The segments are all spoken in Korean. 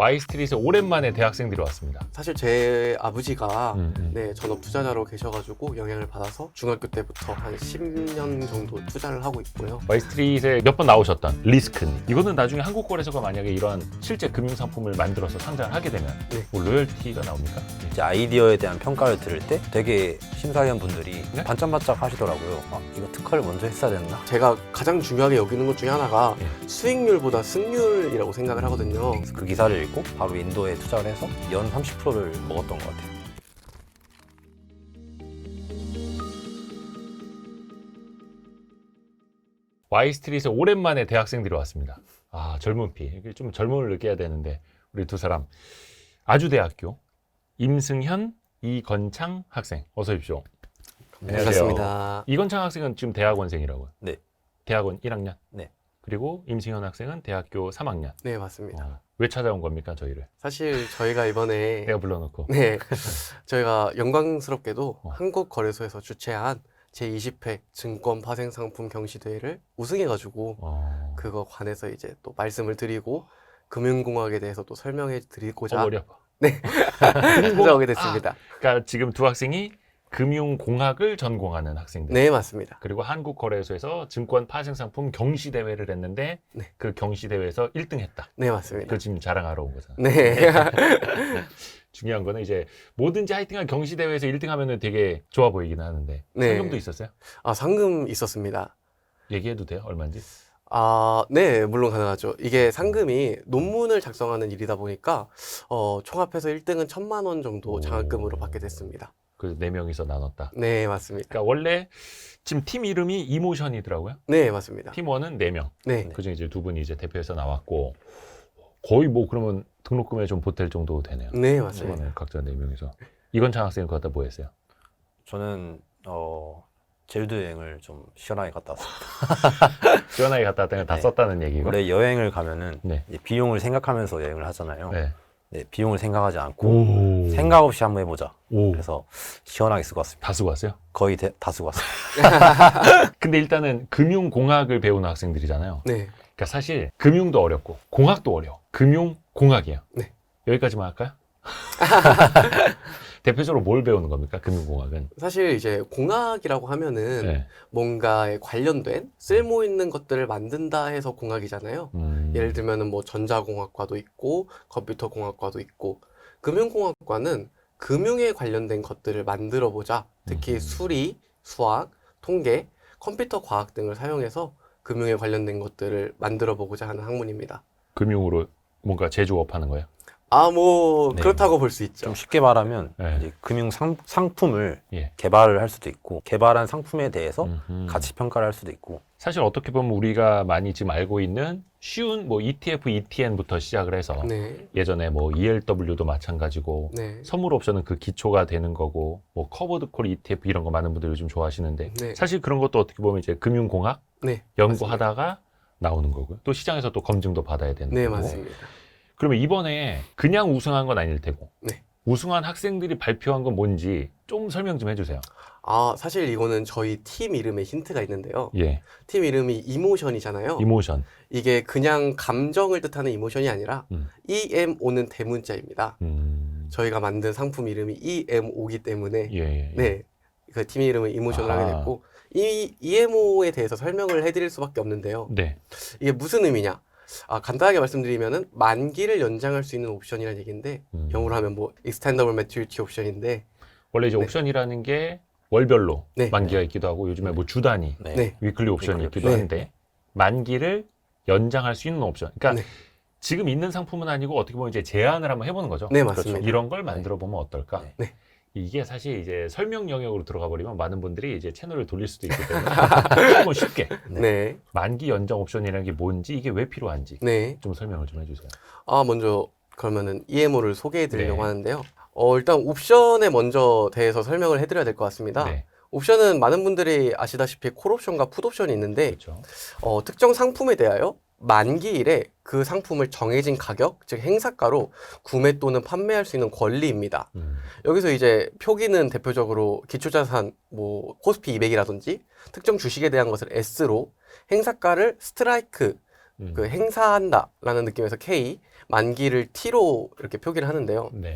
Y스트릿에 오랜만에 대학생들이 왔습니다. 사실 제 아버지가 음. 네, 전업 투자자로 계셔가지고 영향을 받아서 중학교 때부터 한 10년 정도 투자를 하고 있고요. Y스트릿에 몇 번 나오셨던 리스크님. 이거는 나중에 한국거래소가 만약에 이런 실제 금융상품을 만들어서 상장을 하게 되면 네. 뭐 로열티가 나옵니까? 이제 아이디어에 대한 평가를 들을 때 되게 심사위원 분들이 네? 반짝반짝 하시더라고요. 이거 특허를 먼저 했어야 됐나? 제가 가장 중요하게 여기는 것 중에 하나가 네. 수익률보다 승률이라고 생각을 하거든요. 그래서 그 기사를 읽고 바로 인도에 투자를 해서 연 30%를 먹었던 것 같아요. Y스트릿에 오랜만에 대학생들이 왔습니다. 아, 젊은 피. 이게 좀 젊음을 느껴야 되는데 우리 두 사람 아주대학교 임승현, 이건창 학생 어서 오십시오. 반갑습니다. 이건창 학생은 지금 대학원생이라고요? 네. 대학원 1학년? 네. 그리고 임승현 학생은 대학교 3학년. 네, 맞습니다. 왜 찾아온 겁니까, 저희를? 사실 저희가 이번에 내가 불러놓고. 네, 저희가 영광스럽게도 어. 한국거래소에서 주최한 제20회 증권 파생 상품 경시대회를 우승해가지고 그거 관해서 이제 또 말씀을 드리고 금융공학에 대해서 또 설명해 드리고자 머리 아파. 찾아오게 됐습니다. 그러니까 지금 두 학생이 금융공학을 전공하는 학생들. 네, 맞습니다. 그리고 한국거래소에서 증권 파생상품 경시대회를 했는데 네. 그 경시대회에서 1등 했다. 네, 맞습니다. 그걸 지금 자랑하러 온 거잖아. 네. 중요한 거는 이제 뭐든지 하여튼간 경시대회에서 1등 하면은 되게 좋아 보이긴 하는데 네. 상금도 있었어요? 아, 상금 있었습니다. 얘기해도 돼요? 얼마인지? 아, 네, 물론 가능하죠. 이게 상금이 논문을 작성하는 일이다 보니까 총합해서 1등은 1,000만 원 정도 장학금으로 받게 됐습니다. 그 4명이서 나눴다. 네, 맞습니다. 그러니까 원래 지금 팀 이름이 이모션이더라고요. 네, 맞습니다. 팀 1은 4명. 네. 그중에 이제 두 분이 이제 대표해서 나왔고 거의 뭐 그러면 등록금에 좀 보탤 정도 되네요. 네, 맞습니다. 팀원을 각자 4명이서. 이건창 학생은 그거 갖다 뭐 했어요? 저는 제주도 여행을 좀 시원하게 갔다 왔습니다. 시원하게 갔다 왔다는 건 다 네. 썼다는 얘기고. 원래 여행을 가면은 네. 이제 비용을 생각하면서 여행을 하잖아요. 네. 네, 비용을 생각하지 않고 오. 생각 없이 한번 해보자. 오. 그래서 시원하게 쓰고 왔습니다. 다 쓰고 왔어요? 거의 다 쓰고 왔습니다. 근데 일단은 금융공학을 배우는 학생들이잖아요. 네. 그러니까 사실 금융도 어렵고 공학도 어려워. 금융공학이에요. 네. 여기까지만 할까요? 대표적으로 뭘 배우는 겁니까? 금융공학은? 사실 이제 공학이라고 하면은 네. 뭔가에 관련된 쓸모 있는 것들을 만든다 해서 공학이잖아요. 예를 들면은 뭐 전자공학과도 있고 컴퓨터공학과도 있고 금융공학과는 금융에 관련된 것들을 만들어 보자. 특히 수리, 수학, 통계, 컴퓨터 과학 등을 사용해서 금융에 관련된 것들을 만들어 보고자 하는 학문입니다. 금융으로 뭔가 제조업 하는 거예요? 아, 뭐 네. 그렇다고 볼 수 있죠. 좀 쉽게 말하면 네. 이제 금융 상품을 예. 개발을 할 수도 있고 개발한 상품에 대해서 음흠. 가치 평가를 할 수도 있고 사실 어떻게 보면 우리가 많이 지금 알고 있는 쉬운 뭐 ETF, ETN부터 시작을 해서 네. 예전에 뭐 ELW도 마찬가지고 네. 선물 옵션은 그 기초가 되는 거고 뭐 커버드 콜 ETF 이런 거 많은 분들이 요즘 좋아하시는데 네. 사실 그런 것도 어떻게 보면 이제 금융공학 네. 연구하다가 나오는 거고요. 또 시장에서 또 검증도 받아야 되는 네, 거고. 맞습니다. 그러면 이번에 그냥 우승한 건 아닐 테고 네. 우승한 학생들이 발표한 건 뭔지 좀 설명 좀 해주세요. 아, 사실 이거는 저희 팀 이름에 힌트가 있는데요. 예, 팀 이름이 이모션이잖아요. 이모션. 이게 그냥 감정을 뜻하는 이모션이 아니라 EMO는 대문자입니다. 저희가 만든 상품 이름이 EMO이기 때문에 예. 네, 그 팀 이름은 이모션을 아하. 하게 됐고 이 EMO에 대해서 설명을 해드릴 수밖에 없는데요. 네. 이게 무슨 의미냐? 아, 간단하게 말씀드리면은 만기를 연장할 수 있는 옵션이라는 얘기인데 영어로 하면 뭐 extendable maturity 옵션인데 원래 이제 네. 옵션이라는 게 월별로 네. 만기가 있기도 하고 요즘에 뭐 주 단위, 네. 네. 위클리 옵션이 위클리 있기도 옵션. 한데 만기를 연장할 수 있는 옵션. 그러니까 네. 지금 있는 상품은 아니고 어떻게 보면 이제 제안을 한번 해보는 거죠. 네, 맞습니다. 이런 걸 만들어 보면 어떨까? 네. 이게 사실 이제 설명 영역으로 들어가 버리면 많은 분들이 이제 채널을 돌릴 수도 있기 때문에 조금 쉽게 네. 만기 연장 옵션이라는 게 뭔지 이게 왜 필요한지 네. 좀 설명을 좀 해주세요. 아, 먼저 그러면은 EMO를 소개해 드리려고 네. 하는데요. 일단 옵션에 먼저 대해서 설명을 해드려야 될 것 같습니다. 네, 옵션은 많은 분들이 아시다시피 콜옵션과 풋옵션이 있는데 그렇죠. 특정 상품에 대하여 만기일에 그 상품을 정해진 가격, 즉 행사가로 구매 또는 판매할 수 있는 권리입니다. 여기서 이제 표기는 대표적으로 기초자산, 뭐 코스피 200이라든지 특정 주식에 대한 것을 S로 행사가를 스트라이크, 그 행사한다라는 느낌에서 K, 만기를 T로 이렇게 표기를 하는데요. 네.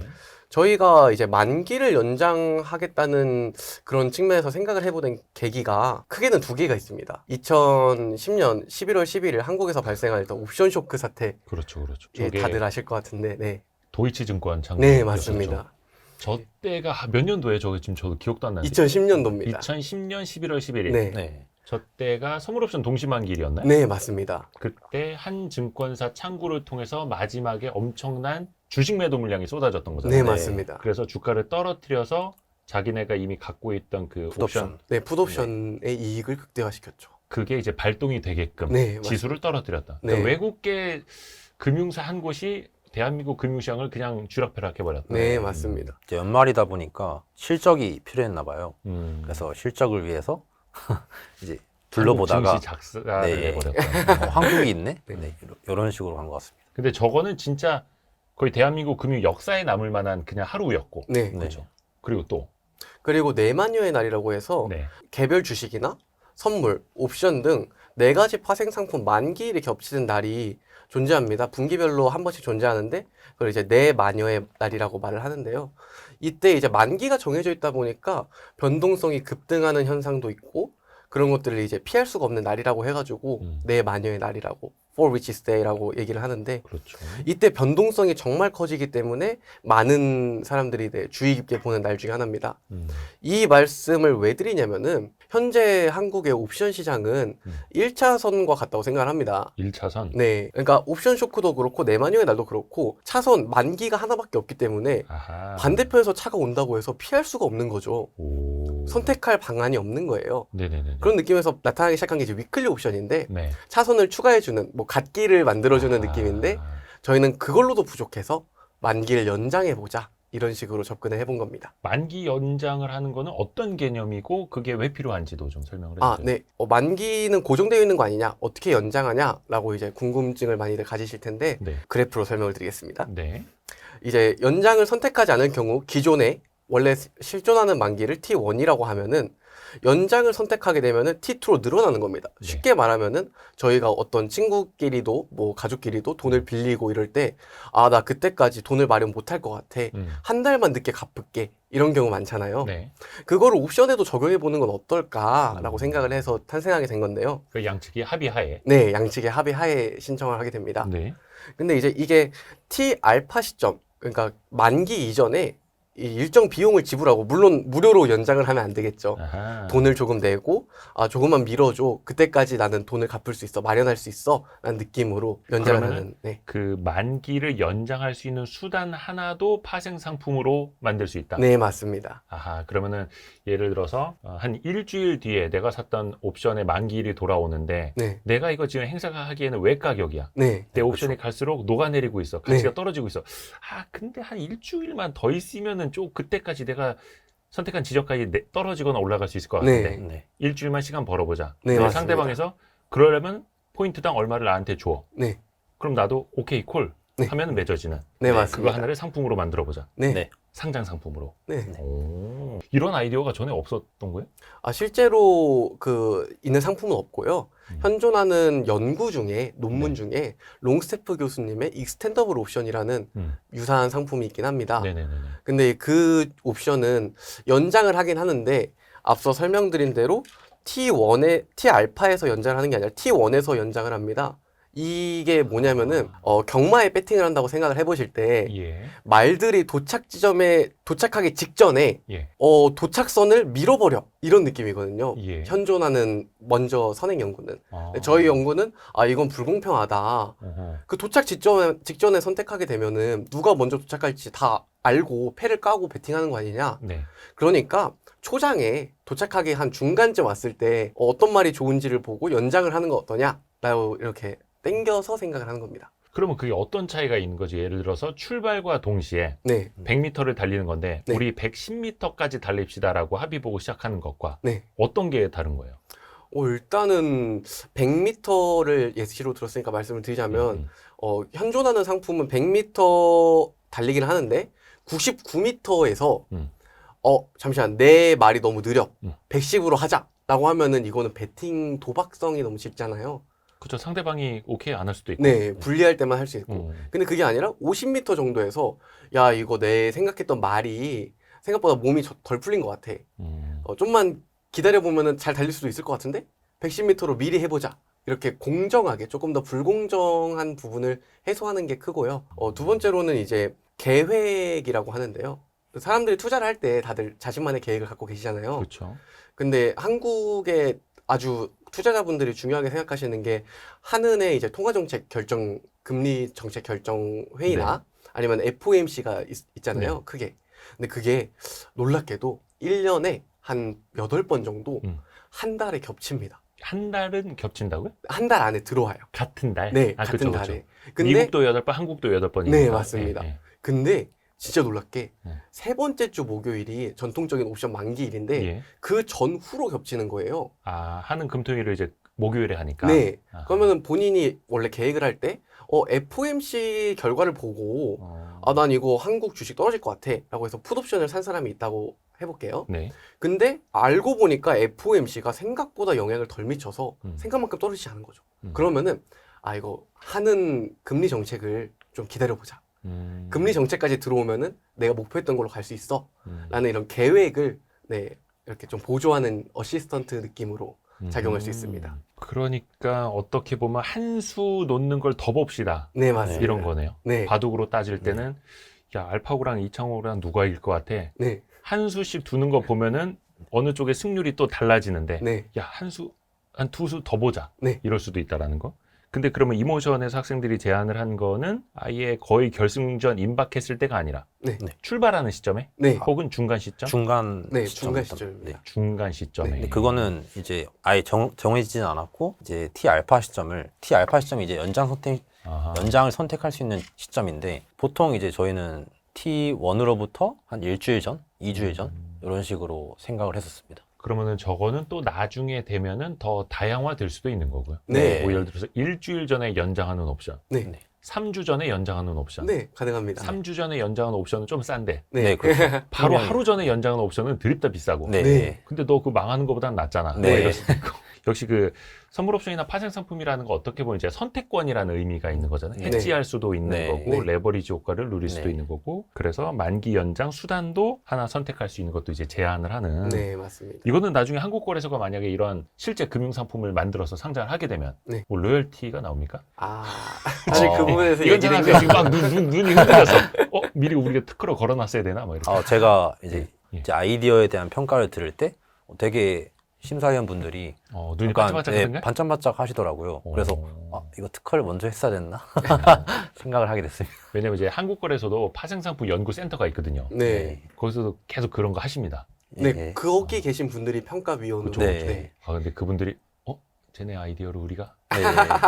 저희가 이제 만기를 연장하겠다는 그런 측면에서 생각을 해보는 계기가 크게는 두 개가 있습니다. 2010년 11월 11일 한국에서 발생했던 옵션 쇼크 사태. 그렇죠, 그렇죠. 예, 저게 다들 아실 것 같은데, 네. 도이치증권 창구. 네, 맞습니다. 저 때가 몇 년도에 저게 지금 저도 기억도 안 나는데. 2010년도입니다. 2010년 11월 11일. 네. 네. 저 때가 선물옵션 동시만기일이었나요? 네, 맞습니다. 그때 한 증권사 창구를 통해서 마지막에 엄청난 주식 매도 물량이 쏟아졌던 거잖아요. 네, 맞습니다. 그래서 주가를 떨어뜨려서 자기네가 이미 갖고 있던 그 옵션, 풋옵션. 네, 풋옵션의 이익을 극대화시켰죠. 그게 이제 발동이 되게끔 네, 지수를 떨어뜨렸다. 네. 그러니까 외국계 금융사 한 곳이 대한민국 금융시장을 그냥 쥐락펴락해버렸다. 네, 맞습니다. 이제 연말이다 보니까 실적이 필요했나 봐요. 그래서 그래서 실적을 위해서 이제 둘러보다가 증시 작사를 네. 해버렸다. 한국이 있네? 네. 네. 이런 식으로 간 것 같습니다. 근데 저거는 진짜 거의 대한민국 금융 역사에 남을 만한 그냥 하루였고. 네. 네. 그렇죠. 그리고 또 그리고 내만여의 날이라고 해서 네. 개별 주식이나 선물, 옵션 등 네 가지 파생 상품 만기일이 겹치는 날이 존재합니다. 분기별로 한 번씩 존재하는데 그걸 이제 내만여의 날이라고 말을 하는데요. 이때 이제 만기가 정해져 있다 보니까 변동성이 급등하는 현상도 있고 그런 것들을 이제 피할 수가 없는 날이라고 해가지고 내만여의 날이라고 For Which Day라고 얘기를 하는데 그렇죠. 이때 변동성이 정말 커지기 때문에 많은 사람들이 주의 깊게 보는 날 중에 하나입니다. 이 말씀을 왜 드리냐면은 현재 한국의 옵션 시장은 1차선과 같다고 생각을 합니다. 1차선. 네. 그러니까 옵션 쇼크도 그렇고 내만여의 날도 그렇고 차선 만기가 하나밖에 없기 때문에 아하. 반대편에서 차가 온다고 해서 피할 수가 없는 거죠. 오. 선택할 방안이 없는 거예요. 네네네. 그런 느낌에서 나타나기 시작한 게 이제 위클리 옵션인데 네. 차선을 추가해주는 뭐 갓길을 만들어주는 아하. 느낌인데 저희는 그걸로도 부족해서 만기를 연장해보자 이런 식으로 접근을 해본 겁니다. 만기 연장을 하는 거는 어떤 개념이고 그게 왜 필요한지도 좀 설명을 해주세요. 아, 네. 만기는 고정되어 있는 거 아니냐? 어떻게 연장하냐라고 이제 궁금증을 많이들 가지실 텐데 네. 그래프로 설명을 드리겠습니다. 네. 이제 연장을 선택하지 않을 경우 기존에 원래 실존하는 만기를 T1이라고 하면은 연장을 선택하게 되면은 T2로 늘어나는 겁니다. 네. 쉽게 말하면은 저희가 어떤 친구끼리도 뭐 가족끼리도 돈을 빌리고 이럴 때 아, 나 그때까지 돈을 마련 못할 것 같아. 한 달만 늦게 갚을게. 이런 경우 많잖아요. 네. 그거를 옵션에도 적용해 보는 건 어떨까라고 생각을 해서 탄생하게 된 건데요. 그 양측이 합의하에. 네, 양측의 합의하에 신청을 하게 됩니다. 네. 근데 이제 이게 T 알파 시점, 그러니까 만기 이전에 이 일정 비용을 지불하고 물론 무료로 연장을 하면 안 되겠죠. 아하. 돈을 조금 내고 아 조금만 밀어줘. 그때까지 나는 돈을 갚을 수 있어. 마련할 수 있어. 라는 느낌으로 연장을 그러면은 하는. 네. 그 만기를 연장할 수 있는 수단 하나도 파생 상품으로 만들 수 있다. 네, 맞습니다. 아하, 그러면은 예를 들어서 한 일주일 뒤에 내가 샀던 옵션의 만기일이 돌아오는데 네. 내가 이거 지금 행사가 하기에는 왜 가격이야? 네. 내 옵션이 갈수록 녹아내리고 있어. 가치가 네. 떨어지고 있어. 아, 근데 한 일주일만 더 있으면은 좀 그때까지 내가 선택한 지점까지 떨어지거나 올라갈 수 있을 것 같은데 네. 일주일만 시간 벌어보자. 네, 근데 맞습니다. 상대방에서 그러려면 포인트당 얼마를 나한테 줘. 네. 그럼 나도 오케이 콜 네. 하면 맺어지는. 네, 그거 맞습니다. 하나를 상품으로 만들어보자. 네. 네. 상장 상품으로. 네. 오, 이런 아이디어가 전에 없었던 거예요? 아, 실제로 있는 상품은 없고요. 현존하는 연구 중에, 논문 중에 롱스테프 교수님의 익스텐더블 옵션이라는 유사한 상품이 있긴 합니다. 네네네. 근데 그 옵션은 연장을 하긴 하는데 앞서 설명드린 대로 T 알파에서 연장을 하는 게 아니라 T1에서 연장을 합니다. 이게 뭐냐면은 경마에 배팅을 한다고 생각을 해보실 때 예. 말들이 도착 지점에 도착하기 직전에 예. 도착선을 밀어버려 이런 느낌이거든요. 예. 현존하는 먼저 선행 연구는 아. 저희 연구는 아 이건 불공평하다. 어허. 그 도착 직전에 선택하게 되면은 누가 먼저 도착할지 다 알고 패를 까고 배팅하는 거 아니냐. 네. 그러니까 초장에 도착하기 한 중간쯤 왔을 때 어떤 말이 좋은지를 보고 연장을 하는 거 어떠냐 라고 이렇게 땡겨서 생각을 하는 겁니다. 그러면 그게 어떤 차이가 있는 거지? 예를 들어서 출발과 동시에 네, 100m를 달리는 건데 네. 우리 110m까지 달립시다라고 합의 보고 시작하는 것과 네. 어떤 게 다른 거예요? 일단은 100m를 예시로 들었으니까 말씀을 드리자면 현존하는 상품은 100m 달리기를 하는데 99m에서 잠시만 내 말이 너무 느려 110으로 하자 라고 하면은 이거는 배팅 도박성이 너무 짙잖아요. 그렇죠. 상대방이 오케이 안 할 수도 있고. 네, 분리할 때만 할 수 있고. 음. 근데 그게 아니라 50m 정도에서 야, 이거 내 생각했던 말이 생각보다 몸이 덜 풀린 것 같아. 좀만 기다려보면 잘 달릴 수도 있을 것 같은데 110m로 미리 해보자. 이렇게 공정하게 조금 더 불공정한 부분을 해소하는 게 크고요. 두 번째로는 이제 계획이라고 하는데요. 사람들이 투자를 할 때 다들 자신만의 계획을 갖고 계시잖아요. 그렇죠. 근데 한국의 아주 투자자분들이 중요하게 생각하시는 게 한은의 이제 통화정책 결정, 금리 정책 결정 회의나 아니면 FOMC가 있잖아요. 네. 크게. 근데 그게 놀랍게도 1년에 한 8번 정도 한 달에 겹칩니다. 한 달은 겹친다고요? 한 달 안에 들어와요. 같은 달? 네, 아, 같은 그쵸, 달에. 그쵸. 근데 미국도 8번, 한국도 8번이니까. 네, 맞습니다. 예, 예. 근데 진짜 놀랍게 네. 세 번째 주 목요일이 전통적인 옵션 만기일인데 예. 그 전후로 겹치는 거예요. 아, 하는 금토일을 이제 목요일에 하니까. 네. 아. 그러면은 본인이 원래 계획을 할 때, FOMC 결과를 보고, 난 이거 한국 주식 떨어질 것 같아. 라고 해서 풋옵션을 산 사람이 있다고 해볼게요. 네. 근데 알고 보니까 FOMC가 생각보다 영향을 덜 미쳐서 생각만큼 떨어지지 않은 거죠. 그러면은, 이거 하는 금리 정책을 좀 기다려보자. 금리 정책까지 들어오면은 내가 목표했던 걸로 갈 수 있어. 라는 이런 계획을, 네, 이렇게 좀 보조하는 어시스턴트 느낌으로 작용할 수 있습니다. 그러니까 어떻게 보면 한 수 놓는 걸 더 봅시다. 네, 맞습니다. 이런 거네요. 네. 바둑으로 따질 때는 야, 알파고랑 이창호랑 누가 이길 것 같아? 네. 한 수씩 두는 거 보면은 어느 쪽의 승률이 또 달라지는데 네. 야, 한 두 수 더 보자. 네. 이럴 수도 있다라는 거. 근데 그러면 이모션에서 학생들이 제안을 한 거는 아예 거의 결승전 임박했을 때가 아니라 네. 출발하는 시점에 네. 혹은 중간 시점? 중간 네, 시점부터. 중간 시점입니다. 네. 중간 시점에. 네. 근데 그거는 이제 아예 정해지진 않았고 이제 T 알파 시점이 이제 아하. 연장을 선택할 수 있는 시점인데 보통 이제 저희는 T1으로부터 한 일주일 전, 2주일 전 이런 식으로 생각을 했었습니다. 그러면은 저거는 또 나중에 되면은 더 다양화될 수도 있는 거고요. 네. 뭐 예를 들어서 일주일 전에 연장하는 옵션, 네. 네. 3주 전에 연장하는 옵션, 네, 가능합니다. 3주 전에 연장하는 옵션은 좀 싼데 네, 그렇죠. 바로 분명히. 하루 전에 연장하는 옵션은 드립다 비싸고. 네. 네. 근데 너 그 망하는 것보단 낫잖아. 네. 뭐 이럴 수도 있고. 역시 그 선물 옵션이나 파생 상품이라는 거 어떻게 보면 이제 선택권이라는 의미가 있는 거잖아요. 네. 해지할 수도 있는 네. 거고 네. 레버리지 효과를 누릴 수도 네. 있는 거고. 그래서 만기 연장 수단도 하나 선택할 수 있는 것도 이제 제한을 하는. 네, 맞습니다. 이거는 나중에 한국거래소가 만약에 이런 실제 금융상품을 만들어서 상장을 하게 되면 네. 뭐 로열티가 나옵니까? 사실 그 부분에서 이건 얘기를 제가 지금 막 눈이 흔들려서 미리 우리가 특허로 걸어놨어야 되나? 뭐 이렇게. 제가 이제 예. 아이디어에 대한 평가를 들을 때 되게 심사위원 분들이 눈이 약간, 반짝반짝하던가요? 반짝반짝 하시더라고요. 그래서 이거 특허를 먼저 했어야 됐나 생각을 하게 됐습니다. 왜냐면 이제 한국거래소도 파생상품 연구센터가 있거든요. 네. 거기서도 계속 그런 거 하십니다. 네, 예. 거기 계신 분들이 평가위원으로. 그쵸, 네. 네. 근데 그분들이 쟤네 아이디어로 우리가 네.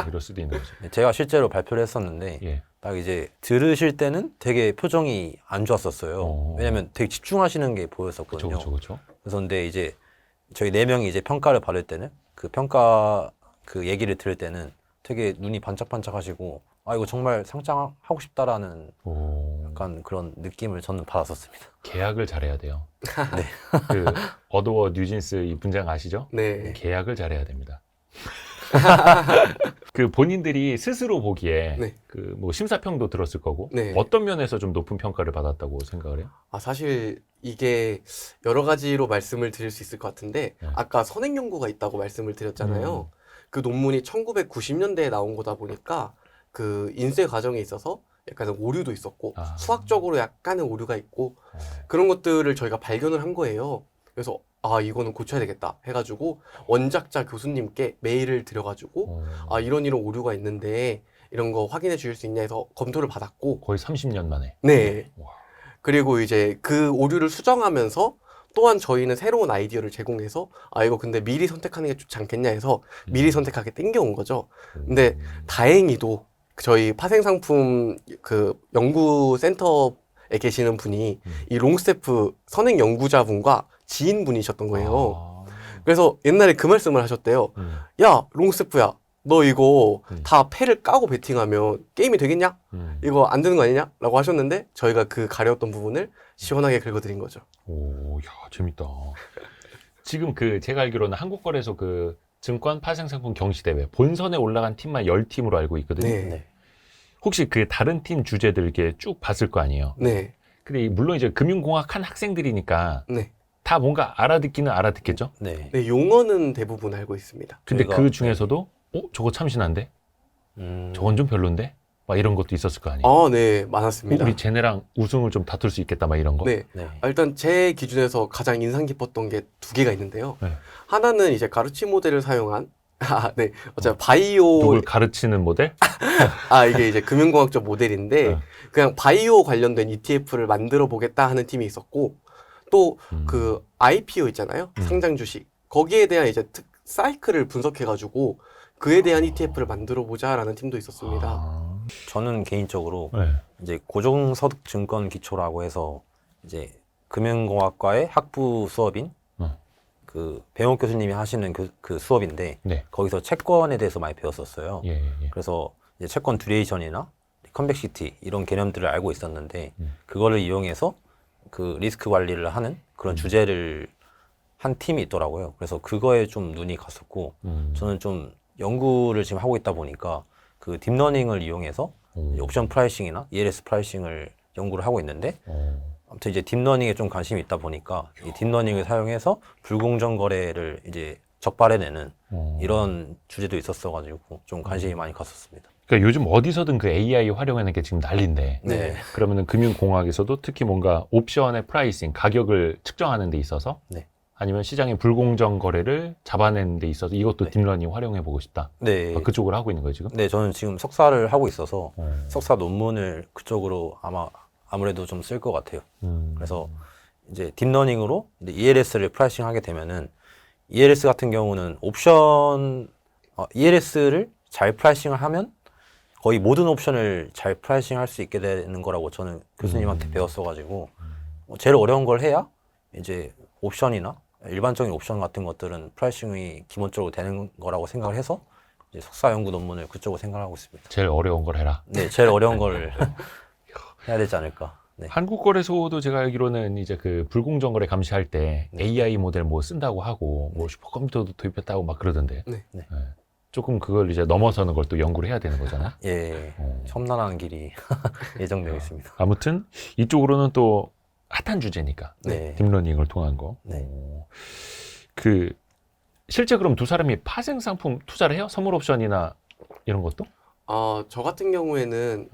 이럴 수도 있는 거죠. 제가 실제로 발표를 했었는데 예. 딱 이제 들으실 때는 되게 표정이 안 좋았었어요. 왜냐면 되게 집중하시는 게 보였었거든요. 그렇죠. 그래서 근데 이제 저희 4명이 이제 평가를 받을 때는 그 평가 그 얘기를 들을 때는 되게 눈이 반짝반짝하시고 이거 정말 상장하고 싶다라는 약간 그런 느낌을 저는 받았었습니다. 계약을 잘해야 돼요. 네. 그 어도워 뉴진스 이 분장 아시죠? 네. 계약을 잘해야 됩니다. 그 본인들이 스스로 보기에 네. 그 뭐 심사평도 들었을 거고 네. 어떤 면에서 좀 높은 평가를 받았다고 생각을 해요? 사실 이게 여러 가지로 말씀을 드릴 수 있을 것 같은데 네. 아까 선행연구가 있다고 말씀을 드렸잖아요. 그 논문이 1990년대에 나온 거다 보니까 그 인쇄 과정에 있어서 약간의 오류도 있었고 수학적으로 약간의 오류가 있고 그런 것들을 저희가 발견을 한 거예요. 그래서 이거는 고쳐야 되겠다 해가지고 원작자 교수님께 메일을 드려가지고 이런 오류가 있는데 이런 거 확인해 주실 수 있냐 해서 검토를 받았고 거의 30년 만에. 네. 와. 그리고 이제 그 오류를 수정하면서 또한 저희는 새로운 아이디어를 제공해서 이거 근데 미리 선택하는 게 좋지 않겠냐 해서 미리 선택하게 땡겨온 거죠. 근데 다행히도 저희 파생상품 그 연구센터에 계시는 분이 이 롱스테프 선행 연구자분과 지인분이셨던 거예요. 그래서 옛날에 그 말씀을 하셨대요. 야, 롱스테프야, 너 이거 다 패를 까고 베팅하면 게임이 되겠냐? 이거 안 되는 거 아니냐? 라고 하셨는데 저희가 그 가려웠던 부분을 시원하게 긁어드린 거죠. 야, 재밌다. 지금 그 제가 알기로는 한국거래소 그 증권 파생상품 경시대회 본선에 올라간 팀만 10팀으로 알고 있거든요. 네. 네. 혹시 그 다른 팀 주제들 이렇게 쭉 봤을 거 아니에요. 네. 근데 물론 이제 금융공학 한 학생들이니까 네. 다 뭔가 알아듣기는 알아듣겠죠. 네. 네, 용어는 대부분 알고 있습니다. 근데 저희가- 그 중에서도 저거 참신한데? 저건 좀 별론데? 막 이런 것도 있었을 거 아니에요. 아, 네, 많았습니다. 우리 쟤네랑 우승을 좀 다툴 수 있겠다 막 이런 거. 네. 네. 일단 제 기준에서 가장 인상 깊었던 게 두 개가 있는데요. 네. 하나는 이제 가르치 모델을 사용한 네, 어차피 바이오 누굴 가르치는 모델? 이게 이제 금융공학적 모델인데 네. 그냥 바이오 관련된 ETF를 만들어 보겠다 하는 팀이 있었고 또 그 IPO 있잖아요. 상장 주식. 거기에 대한 이제 사이클을 분석해 가지고 그에 대한 ETF를 만들어 보자라는 팀도 있었습니다. 아, 저는 개인적으로 네. 이제 고정소득 증권 기초라고 해서 이제 금융공학과의 학부 수업인 그 배용욱 교수님이 하시는 그 수업인데 네. 거기서 채권에 대해서 많이 배웠었어요. 예, 예. 그래서 이제 채권 듀레이션이나 컨벡시티 이런 개념들을 알고 있었는데 그거를 이용해서 그 리스크 관리를 하는 그런 주제를 한 팀이 있더라고요. 그래서 그거에 좀 눈이 갔었고 저는 좀 연구를 지금 하고 있다 보니까 그 딥러닝을 이용해서 이제 옵션 프라이싱이나 ELS 프라이싱을 연구를 하고 있는데 아무튼 이제 딥러닝에 좀 관심이 있다 보니까 이 딥러닝을 사용해서 불공정 거래를 이제 적발해내는 이런 주제도 있었어가지고 좀 관심이 많이 갔었습니다. 그러니까 요즘 어디서든 그 AI 활용하는 게 지금 난리인데. 네. 그러면은 금융공학에서도 특히 뭔가 옵션의 프라이싱, 가격을 측정하는 데 있어서 네. 아니면 시장의 불공정 거래를 잡아내는 데 있어서 이것도 네. 딥러닝 활용해 보고 싶다. 네. 그쪽으로 하고 있는 거예요, 지금? 네, 저는 지금 석사를 하고 있어서 석사 논문을 그쪽으로 아무래도 좀 쓸 것 같아요. 그래서 이제 딥러닝으로 이제 ELS를 프라이싱하게 되면은 ELS 같은 경우는 ELS를 잘 프라이싱을 하면 거의 모든 옵션을 잘 프라이싱할 수 있게 되는 거라고 저는 교수님한테 배웠어가지고 제일 어려운 걸 해야 이제 옵션이나 일반적인 옵션 같은 것들은 프라이싱이 기본적으로 되는 거라고 생각을 해서 이제 석사 연구 논문을 그쪽으로 생각하고 있습니다. 제일 어려운 걸 해라. 네, 제일 어려운 걸 해야 되지 않을까. 네. 한국거래소도 제가 알기로는 이제 그 불공정 거래 감시할 때 AI 모델 뭐 쓴다고 하고 뭐 슈퍼컴퓨터도 도입했다고 막 그러던데. 네. 네. 조금 그걸 이제 넘어서는 걸 또 연구를 해야 되는 거잖아요. 예, 첨단한 길이 예정되어 있습니다. 아무튼 이쪽으로는 또 핫한 주제니까. 네. 딥러닝을 통한 거. 네. 그 실제 그럼 두 사람이 파생 상품 투자를 해요? 선물 옵션이나 이런 것도? 저 같은 경우에는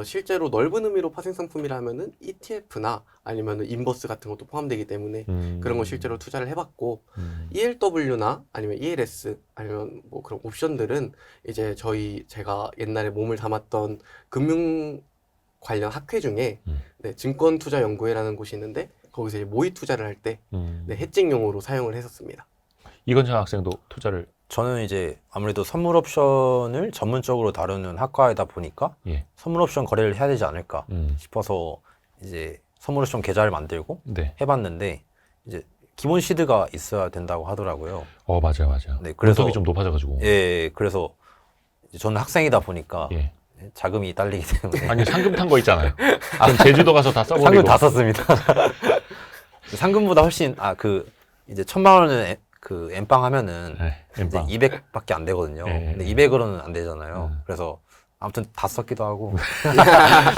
실제로 넓은 의미로 파생 상품이라면은 ETF나 아니면은 인버스 같은 것도 포함되기 때문에 그런 거 실제로 투자를 해봤고 ELW나 아니면 ELS 아니면 뭐 그런 옵션들은 이제 제가 옛날에 몸을 담았던 금융 관련 학회 중에 네, 증권 투자 연구회라는 곳이 있는데 거기서 이제 모의 투자를 할 때 네, 해칭용으로 사용을 했었습니다. 이건창 학생도 투자를 저는 이제 아무래도 선물 옵션을 전문적으로 다루는 학과이다 보니까 예. 선물 옵션 거래를 해야 되지 않을까 싶어서 이제 선물 옵션 계좌를 만들고 네. 해봤는데 이제 기본 시드가 있어야 된다고 하더라고요. 맞아요. 네, 그래서 분석이 좀 높아져가지고. 예, 그래서 이제 저는 학생이다 보니까 예. 자금이 딸리기 때문에 아니 상금 탄 거 있잖아요. 그럼 제주도 가서 다 써버리고. 상금 다 썼습니다. 상금보다 훨씬 이제 1,000만 원은 그 엠빵 하면은 네, 이제 엠빵. 200밖에 안 되거든요. 네. 근데 200으로는 안 되잖아요. 그래서 아무튼 다 썼기도 하고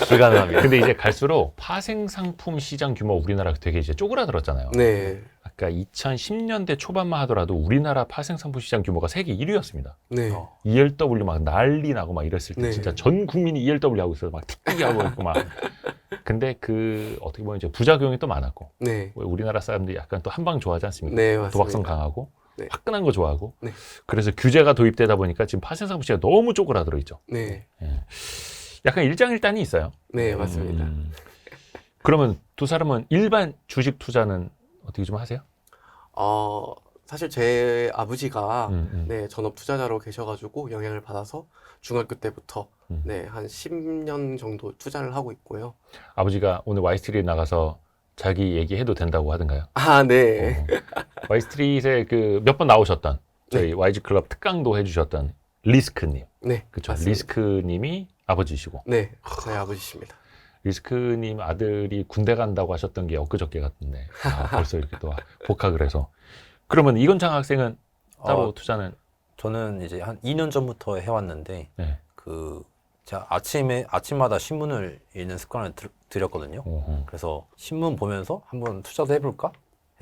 불가능합니다. 근데 이제 갈수록 파생 상품 시장 규모 우리나라가 되게 이제 쪼그라들었잖아요. 네, 아까 2010년대 초반만 하더라도 우리나라 파생 상품 시장 규모가 세계 1위였습니다. 네, ELW 막 난리 나고 막 이랬을 때 네. 진짜 전 국민이 ELW 하고 있어서 막 틱틱이 하고 있고 막. 근데 어떻게 보면 이제 부작용이 또 많았고 네, 우리나라 사람들이 약간 또 한방 좋아하지 않습니까? 네, 맞습니다. 도박성 강하고 네. 화끈한 거 좋아하고 네. 그래서 규제가 도입되다 보니까 지금 파생 상품 시장이 너무 쪼그라들어 있죠. 네, 약간 일장일단이 있어요. 네, 맞습니다. 그러면 두 사람은 일반 주식 투자는 어떻게 좀 하세요? 사실 제 아버지가 네. 네, 전업 투자자로 계셔가지고 영향을 받아서 중학교 때부터 네, 한 10년 정도 투자를 하고 있고요. 아버지가 오늘 와이스트리트에 나가서 자기 얘기해도 된다고 하던가요? 네. 와이스트리트에 그 몇 번 나오셨던 저희 YG 클럽 특강도 해주셨던 리스크님, 네, 그렇죠? 맞습니다. 리스크님이 아버지시고 네, 저희 아버지십니다. 리스크님 아들이 군대 간다고 하셨던 게 엊그저께 같은데 벌써 이렇게 또 복학을 해서 그러면 이건창 학생은 따로 투자는 저는 이제 한 2년 전부터 해왔는데 네. 그 제가 아침마다 신문을 읽는 습관을 들였거든요. 어허. 그래서 신문 보면서 한번 투자도 해볼까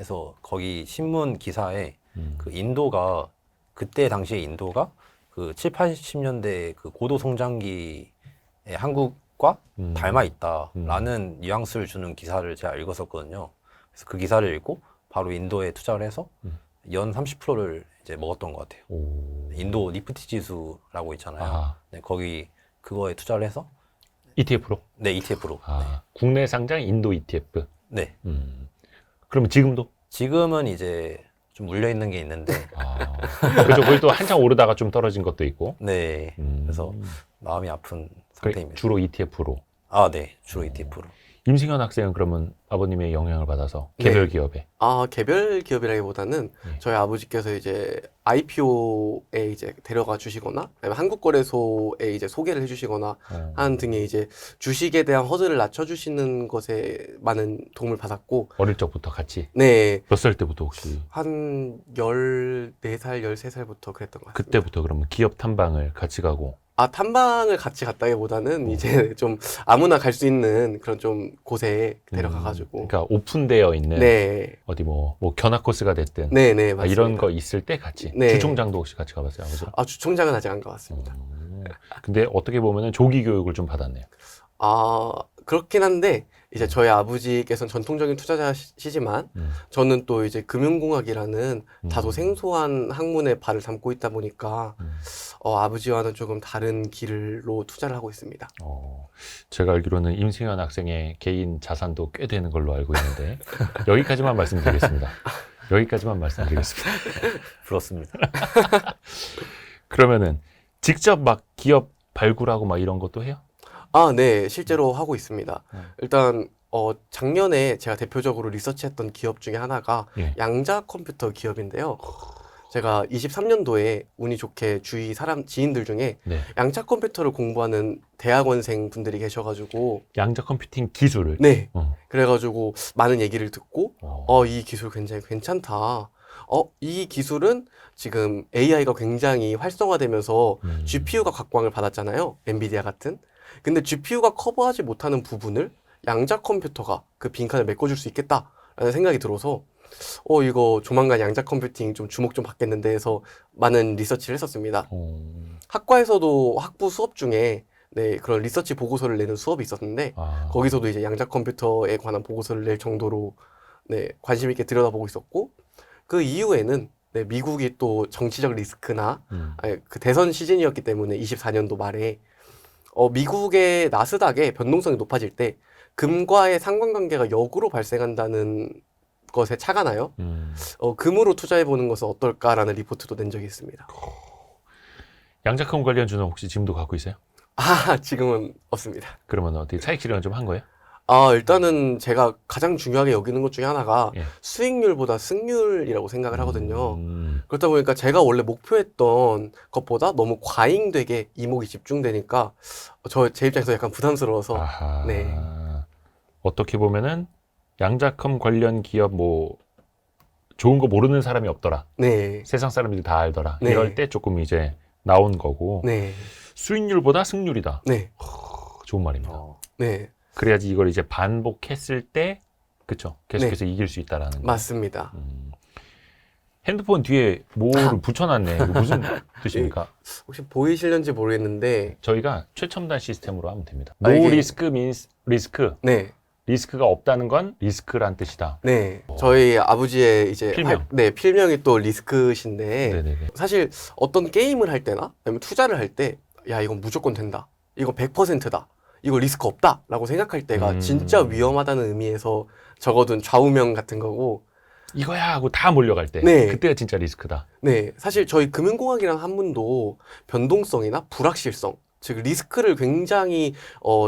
해서 거기 신문 기사에 그 인도가 그때 당시에 인도가 그 7, 80년대 그 고도 성장기에 한국과 닮아 있다라는 뉘앙스를 주는 기사를 제가 읽었었거든요. 그래서 그 기사를 읽고 바로 인도에 투자를 해서 연 30%를 이제 먹었던 것 같아요. 오. 인도 니프티 지수라고 있잖아요. 아, 네, 거기 그거에 투자를 해서 ETF로? 네, ETF로. 아, 국내 상장 인도 ETF. 네. 그러면 지금도? 지금은 이제 좀 물려 있는 게 있는데 아, 그렇죠. 거기 또 한창 오르다가 좀 떨어진 것도 있고. 네. 그래서 마음이 아픈 상태입니다. 주로 ETF로. 아, 네. 주로 ETF로. 임승현 학생은 그러면 아버님의 영향을 받아서 네. 개별 기업에. 개별 기업이라기보다는 네. 저희 아버지께서 이제 IPO에 이제 데려가 주시거나 아니면 한국거래소에 이제 소개를 해주시거나 하는 등의 이제 주식에 대한 허들을 낮춰주시는 것에 많은 도움을 받았고, 어릴 적부터 같이. 네, 몇 살 때부터 혹시? 한 14살, 13살부터 그랬던 것 같습니다. 그때부터 그러면 기업 탐방을 같이 가고. 탐방을 같이 갔다기보다는 이제 좀 아무나 갈 수 있는 그런 좀 곳에 데려가가지고. 그러니까 오픈되어 있는 네, 어디 뭐 견학 코스가 됐든 네, 네, 아, 맞습니다. 이런 거 있을 때 같이. 네. 주총장도 혹시 같이 가봤어요, 아버지랑? 주총장은 아직 안 가봤습니다. 근데 어떻게 보면은 조기 교육을 좀 받았네요. 그렇긴 한데 이제 저희 아버지께서는 전통적인 투자자시지만 저는 또 이제 금융공학이라는 다소 생소한 학문에 발을 담고 있다 보니까 아버지와는 조금 다른 길로 투자를 하고 있습니다. 제가 알기로는 임승현 학생의 개인 자산도 꽤 되는 걸로 알고 있는데 여기까지만 말씀드리겠습니다. 여기까지만 말씀드리겠습니다. 부럽습니다. 그러면은 직접 막 기업 발굴하고 막 이런 것도 해요? 네, 실제로 하고 있습니다. 일단 작년에 제가 대표적으로 리서치했던 기업 중에 하나가 예. 양자 컴퓨터 기업인데요. 제가 23년도에 운이 좋게 주위 지인들 중에 네. 양자 컴퓨터를 공부하는 대학원생 분들이 계셔가지고 양자 컴퓨팅 기술을. 네, 어. 그래가지고 많은 얘기를 듣고 이 기술 굉장히 괜찮다. 이 기술은 지금 AI가 굉장히 활성화되면서 GPU가 각광을 받았잖아요. 엔비디아 같은. 근데 GPU가 커버하지 못하는 부분을 양자 컴퓨터가 그 빈칸을 메꿔줄 수 있겠다라는 생각이 들어서 이거 조만간 양자 컴퓨팅 좀 주목 좀 받겠는데 해서 많은 리서치를 했었습니다. 학과에서도 학부 수업 중에 네, 그런 리서치 보고서를 내는 수업이 있었는데 거기서도 이제 양자 컴퓨터에 관한 보고서를 낼 정도로 네, 관심 있게 들여다보고 있었고, 그 이후에는 네, 미국이 또 정치적 리스크나 그 대선 시즌이었기 때문에 24년도 말에 미국의 나스닥의 변동성이 높아질 때 금과의 상관관계가 역으로 발생한다는 것에 차가 나요. 금으로 투자해보는 것은 어떨까라는 리포트도 낸 적이 있습니다. 양자컴 관련주는 혹시 지금도 갖고 있어요? 지금은 없습니다. 그러면 어떻게 차익 실현을 좀 한 거예요? 일단은 제가 가장 중요하게 여기는 것 중에 하나가 예. 수익률보다 승률이라고 생각을 하거든요. 그렇다 보니까 제가 원래 목표했던 것보다 너무 과잉되게 이목이 집중되니까 제 입장에서 약간 부담스러워서 아하. 네. 어떻게 보면은 양자컴 관련 기업 뭐 좋은 거 모르는 사람이 없더라. 네. 세상 사람들이 다 알더라. 네. 이럴 때 조금 이제 나온 거고 네. 수익률보다 승률이다. 네. 좋은 말입니다. 네. 그래야지 이걸 이제 반복했을 때 그쵸? 계속해서 이길 수 있다라는 거. 맞습니다. 핸드폰 뒤에 뭐를 붙여놨네. 이거 무슨 뜻입니까? 혹시 보이실는지 모르겠는데 저희가 최첨단 시스템으로 하면 됩니다. 아, No 이게- risk means risk. 네. 리스크가 없다는 건 리스크란 뜻이다. 네. 저희 아버지의 이제 필명. 필명이 또 리스크신데 네네네. 사실 어떤 게임을 할 때나 아니면 투자를 할 때 야, 이건 무조건 된다. 이거 100%다. 이거 리스크 없다. 라고 생각할 때가 진짜 위험하다는 의미에서 적어둔 좌우명 같은 거고, 이거야 하고 다 몰려갈 때 네. 그때가 진짜 리스크다. 네. 사실 저희 금융공학이라는 학문도 변동성이나 불확실성, 즉 리스크를 굉장히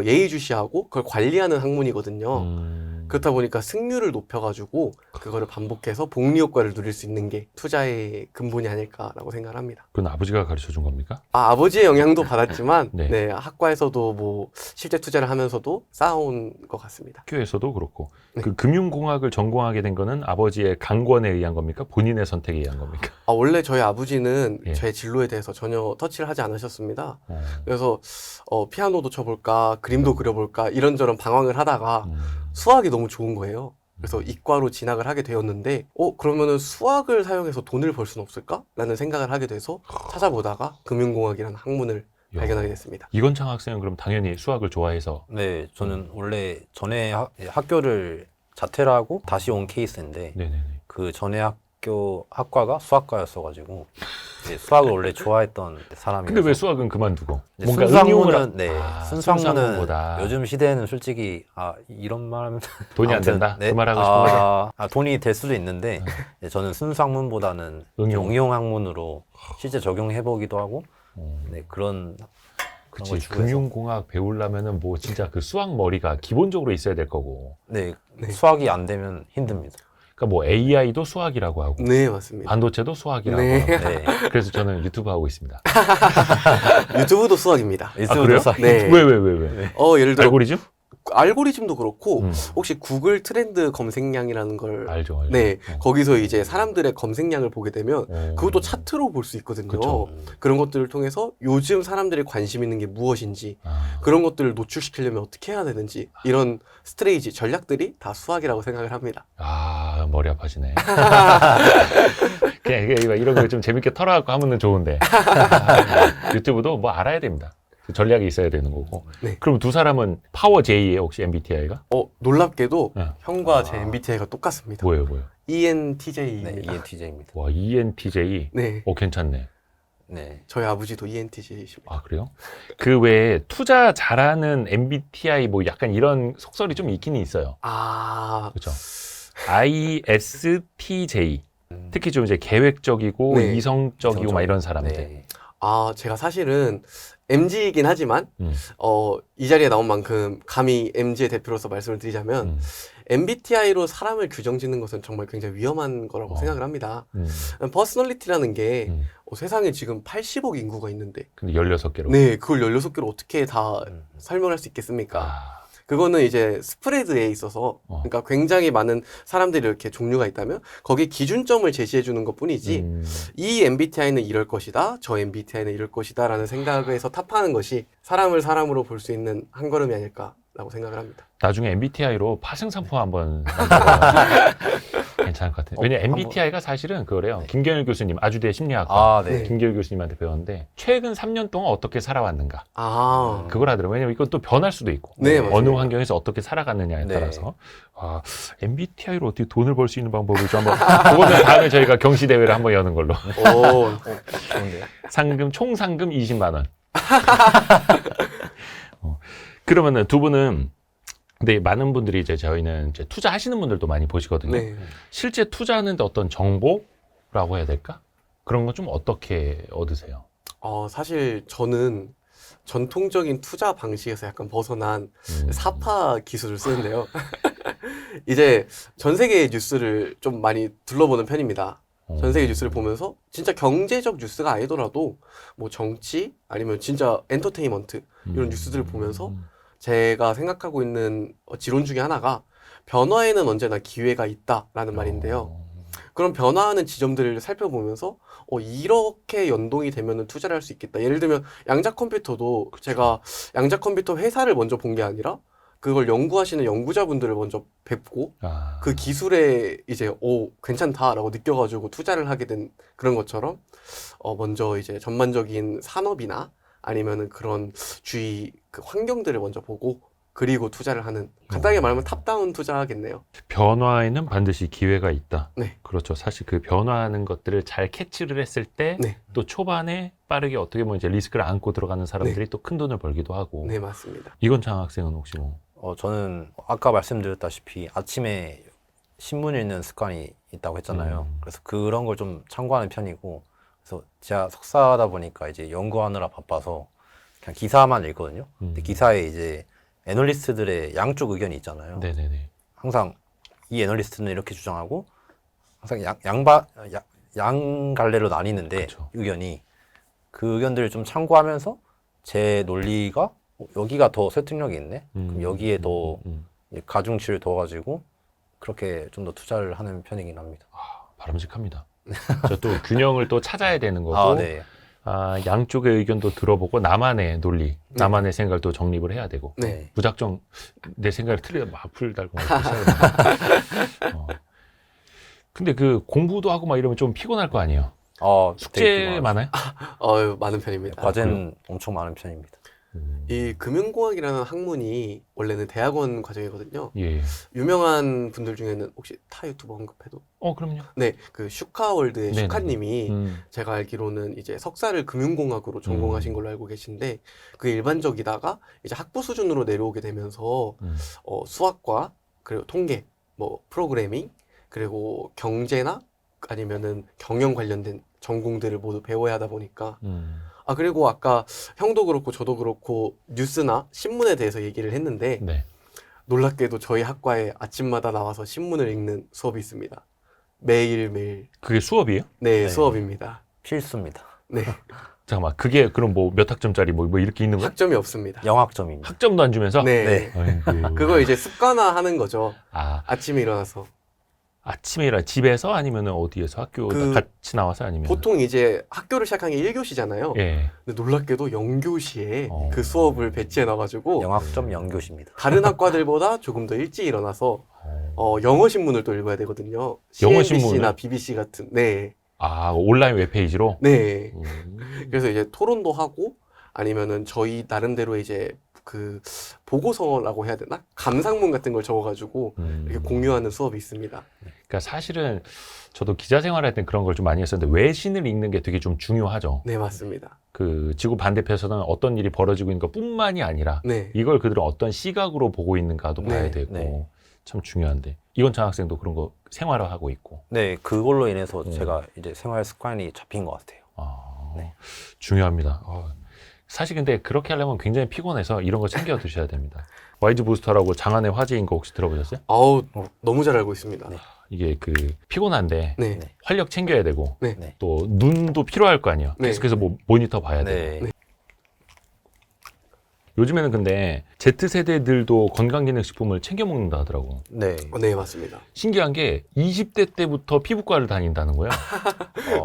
예의주시하고 그걸 관리하는 학문이거든요. 그렇다 보니까 승률을 높여가지고 그거를 반복해서 복리 효과를 누릴 수 있는 게 투자의 근본이 아닐까라고 생각을 합니다. 그건 아버지가 가르쳐 준 겁니까? 아버지의 영향도 받았지만 네. 네, 학과에서도 뭐 실제 투자를 하면서도 쌓아온 것 같습니다. 학교에서도 그렇고 네. 그 금융공학을 전공하게 된 거는 아버지의 강권에 의한 겁니까? 본인의 선택에 의한 겁니까? 원래 저희 아버지는 예. 제 진로에 대해서 전혀 터치를 하지 않으셨습니다. 어, 그래서 피아노도 쳐볼까, 그림도 그려볼까 이런저런 방황을 하다가 음. 수학이 너무 좋은 거예요. 그래서 이과로 진학을 하게 되었는데, 그러면은 수학을 사용해서 돈을 벌 수는 없을까? 라는 생각을 하게 돼서 찾아보다가 금융공학이라는 학문을 야. 발견하게 됐습니다. 이건창 학생은 그럼 당연히 수학을 좋아해서 네, 저는 원래 전에 학교를 자퇴를 하고 다시 온 케이스인데 네네네. 그 전에 학과가 수학과였어가지고 이제 수학을 원래 좋아했던 사람이어서. 근데 왜 수학은 그만두고 이제 뭔가 순수학문은 응용을 네, 아, 순수학문은 순수학문보다 요즘 시대에는 솔직히 이런 말하면 돈이 안 아무튼, 된다? 네. 그 말하고 싶은 거죠? 돈이 될 수도 있는데 이제 저는 순수학문보다는 응용학문으로 실제 적용해보기도 하고 네, 그런 그치, 걸 추구해서. 금융공학 배우려면은 뭐 진짜 그 수학 머리가 기본적으로 있어야 될 거고. 네, 네. 수학이 안 되면 힘듭니다. 그러니까 뭐 AI도 수학이라고 하고 네, 맞습니다. 반도체도 수학이라고 네. 하고. 네. 그래서 저는 유튜브 하고 있습니다. 유튜브도 수학입니다. 유튜브도 그래요? 수학. 네. 왜? 예를 들어 알고리즘? 알고리즘도 그렇고 음. 혹시 구글 트렌드 검색량이라는 걸 알죠. 네, 어. 거기서 이제 사람들의 검색량을 보게 되면 어. 그것도 차트로 볼 수 있거든요. 그쵸. 그런 것들을 통해서 요즘 사람들이 관심 있는 게 무엇인지 아. 그런 것들을 노출시키려면 어떻게 해야 되는지 이런 스트레이지, 전략들이 다 수학이라고 생각을 합니다. 아, 머리 아파지네. 그냥 이런 거 좀 재밌게 털어갖고 하면 좋은데. 유튜브도 뭐 알아야 됩니다. 그 전략이 있어야 되는 거고. 네. 그럼 두 사람은 파워 J예요, 혹시 MBTI가? 놀랍게도 네. 형과 제 MBTI가 똑같습니다. 뭐예요? 네, ENTJ입니다. ENTJ입니다. 와, ENTJ. 네, 괜찮네. 네. 저희 아버지도 ENTJ이십니다. 아, 그래요? 그 외에 투자 잘하는 MBTI 뭐 약간 이런 속설이 좀 있기는 있어요. 그렇죠. ISTJ. 특히 좀 이제 계획적이고 네. 이성적이고 막 이런 사람들. 네. 제가 사실은 MG이긴 하지만 음. 이 자리에 나온 만큼 감히 MG의 대표로서 말씀을 드리자면 MBTI로 사람을 규정짓는 것은 정말 굉장히 위험한 거라고 생각을 합니다. 퍼스널리티라는 게 세상에 지금 80억 인구가 있는데 근데 16개로. 네, 그걸 16개로 어떻게 다 설명할 수 있겠습니까? 아, 그거는 이제 스프레드에 있어서 그러니까 굉장히 많은 사람들이 이렇게 종류가 있다면 거기에 기준점을 제시해 주는 것 뿐이지 이 MBTI는 이럴 것이다, 저 MBTI는 이럴 것이다 라는 생각에서 탑하는 것이 사람을 사람으로 볼 수 있는 한 걸음이 아닐까라고 생각을 합니다. 나중에 MBTI로 파생상품 한번 만들어봐. 괜찮을 것 같아요. 왜냐면 한번. MBTI가 사실은 그거래요. 김경일 교수님, 아주대 심리학과. 네. 김경일 교수님한테 배웠는데 최근 3년 동안 어떻게 살아왔는가. 아, 그걸 하더라고요. 왜냐면 이건 또 변할 수도 있고. 네, 어느 맞아요. 환경에서 어떻게 살아갔느냐에 네. 따라서. MBTI로 어떻게 돈을 벌 수 있는 방법을 좀 한번. 그거는 다음에 저희가 경시대회를 한번 여는 걸로. 오, 좋은데요? 총 상금 20만 원. 그러면은 두 분은 근데 많은 분들이 이제 저희는 이제 투자하시는 분들도 많이 보시거든요. 네. 실제 투자하는데 어떤 정보라고 해야 될까? 그런 건 좀 어떻게 얻으세요? 사실 저는 전통적인 투자 방식에서 약간 벗어난 사파 기술을 쓰는데요. 이제 전 세계의 뉴스를 좀 많이 둘러보는 편입니다. 전 세계 뉴스를 보면서 진짜 경제적 뉴스가 아니더라도 뭐 정치 아니면 진짜 엔터테인먼트 이런 뉴스들을 보면서 제가 생각하고 있는 지론 중에 하나가 변화에는 언제나 기회가 있다라는 말인데요. 그런 변화하는 지점들을 살펴보면서 이렇게 연동이 되면 투자를 할 수 있겠다. 예를 들면 양자 컴퓨터도 제가 양자 컴퓨터 회사를 먼저 본 게 아니라 그걸 연구하시는 연구자분들을 먼저 뵙고 그 기술에 이제 괜찮다라고 느껴가지고 투자를 하게 된 그런 것처럼 먼저 이제 전반적인 산업이나 아니면은 그런 주위 그 환경들을 먼저 보고 그리고 투자를 하는 간단하게 말하면 탑다운 투자겠네요. 변화에는 반드시 기회가 있다. 네. 그렇죠. 사실 그 변화하는 것들을 잘 캐치를 했을 때 또 네. 초반에 빠르게 어떻게 보면 이제 리스크를 안고 들어가는 사람들이 또 큰 돈을 벌기도 하고. 네, 맞습니다. 이건창 학생은 혹시 뭐? 저는 아까 말씀드렸다시피 아침에 신문 읽는 습관이 있다고 했잖아요. 그래서 그런 걸 좀 참고하는 편이고, 그래서 제가 석사하다 보니까 이제 연구하느라 바빠서 그냥 기사만 읽거든요. 근데 기사에 이제 애널리스트들의 양쪽 의견이 있잖아요. 네네네. 항상 이 애널리스트는 이렇게 주장하고 항상 양갈래로 나뉘는데 그쵸. 의견이 그 의견들을 좀 참고하면서 제 논리가 여기가 더 설득력이 있네. 그럼 여기에 더 가중치를 둬가지고 그렇게 좀 더 투자를 하는 편이긴 합니다. 바람직합니다. 저 또 균형을 또 찾아야 되는 거고 아, 네. 양쪽의 의견도 들어보고 나만의 논리, 나만의 생각을 또 정립을 해야 되고 네. 무작정 내 생각을 틀리면 막 악플 달고 막 시작해요. 근데 그 공부도 하고 막 이러면 좀 피곤할 거 아니에요. 숙제 되게 많아요? 많은 편입니다. 과제는 엄청 많은 편입니다. 이 금융공학이라는 학문이 원래는 대학원 과정이거든요. 예. 유명한 분들 중에는 혹시 타 유튜버 언급해도? 그럼요. 네, 그 슈카월드의 네네. 슈카님이 제가 알기로는 이제 석사를 금융공학으로 전공하신 걸로 알고 계신데 그게 일반적이다가 이제 학부 수준으로 내려오게 되면서 수학과 그리고 통계, 뭐 프로그래밍 그리고 경제나 아니면은 경영 관련된 전공들을 모두 배워야 하다 보니까 그리고 아까 형도 그렇고 저도 그렇고 뉴스나 신문에 대해서 얘기를 했는데 네. 놀랍게도 저희 학과에 아침마다 나와서 신문을 읽는 수업이 있습니다. 매일매일. 그게 수업이에요? 네, 네. 수업입니다. 필수입니다. 네, 잠깐만, 그게 그럼 뭐 몇 학점짜리 뭐 이렇게 있는 거야? 학점이 없습니다. 영학점입니다. 학점도 안 주면서? 네. 아이고. 그거 이제 습관화하는 거죠. 아, 아침에 일어나서. 아침에 일어나 집에서 아니면 어디에서 학교 같이 나와서 아니면 보통 이제 학교를 시작한 게 1교시잖아요. 예. 근데 놀랍게도 0교시에 어. 그 수업을 배치해 놔가지고 영학점 영교시입니다. 다른 학과들보다 조금 더 일찍 일어나서 영어 신문을 또 읽어야 되거든요. 영어 CNBC나 신문을? BBC 같은. 네. 온라인 웹페이지로? 네. 음. 그래서 이제 토론도 하고 아니면은 저희 나름대로 이제 그 보고서라고 해야 되나? 감상문 같은 걸 적어가지고 이렇게 공유하는 수업이 있습니다. 그러니까 사실은 저도 기자 생활할 때 그런 걸 좀 많이 했었는데 외신을 읽는 게 되게 좀 중요하죠. 네, 맞습니다. 그 지구 반대편에서는 어떤 일이 벌어지고 있는 것뿐만이 아니라 네. 이걸 그들은 어떤 시각으로 보고 있는가도 봐야 네, 되고 네. 참 중요한데 이건창 학생도 그런 거 생활화하고 있고 네, 그걸로 인해서 제가 이제 생활 습관이 잡힌 것 같아요. 네. 중요합니다. 사실 근데 그렇게 하려면 굉장히 피곤해서 이런 거 챙겨 드셔야 됩니다. 와이즈 부스터라고 장안의 화제인 거 혹시 들어보셨어요? 아우, 너무 잘 알고 있습니다. 네. 이게 그 피곤한데 네. 네. 활력 챙겨야 되고 네. 네. 또 눈도 필요할 거 아니에요. 네. 계속해서 뭐 모니터 봐야 되고. 네. 요즘에는 근데 Z세대들도 건강기능식품을 챙겨 먹는다 하더라고. 네. 네, 맞습니다. 신기한 게 20대 때부터 피부과를 다닌다는 거예요.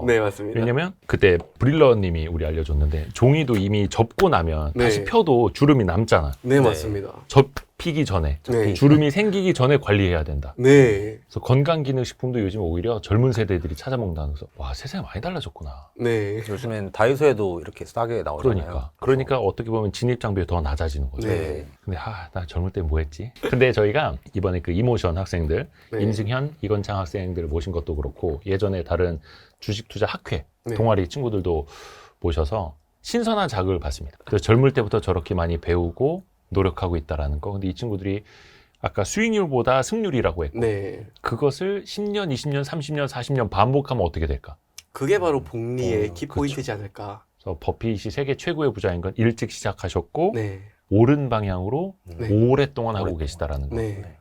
네, 맞습니다. 왜냐면 그때 브릴러님이 우리 알려줬는데 종이도 이미 접고 나면 네. 다시 펴도 주름이 남잖아. 네, 네. 맞습니다. 접히기 전에 네. 주름이 생기기 전에 관리해야 된다. 네. 그래서 건강기능식품도 요즘 오히려 젊은 세대들이 찾아 먹는다면서 와 세상이 많이 달라졌구나. 네. 요즘엔 다이소에도 이렇게 싸게 나오잖아요. 그러니까 어떻게 보면 진입 장벽이 더 낮아지는 거죠. 네. 근데 나 젊을 때 뭐 했지? 근데 저희가 이번에 그 이모션 학생들, 네. 임승현, 이건창 학생들을 모신 것도 그렇고 예전에 다른 주식 투자 학회 네. 동아리 친구들도 모셔서 신선한 자극을 받습니다. 그래서 젊을 때부터 저렇게 많이 배우고 노력하고 있다라는 거. 근데 이 친구들이 아까 수익률보다 승률이라고 했고 네. 그것을 10년, 20년, 30년, 40년 반복하면 어떻게 될까? 그게 바로 복리의 그쵸. 키포인트지 않을까. 그래서 버핏이 세계 최고의 부자인 건 일찍 시작하셨고 네. 옳은 방향으로 네. 오랫동안 하고 오랫동안. 계시다라는 거. 네.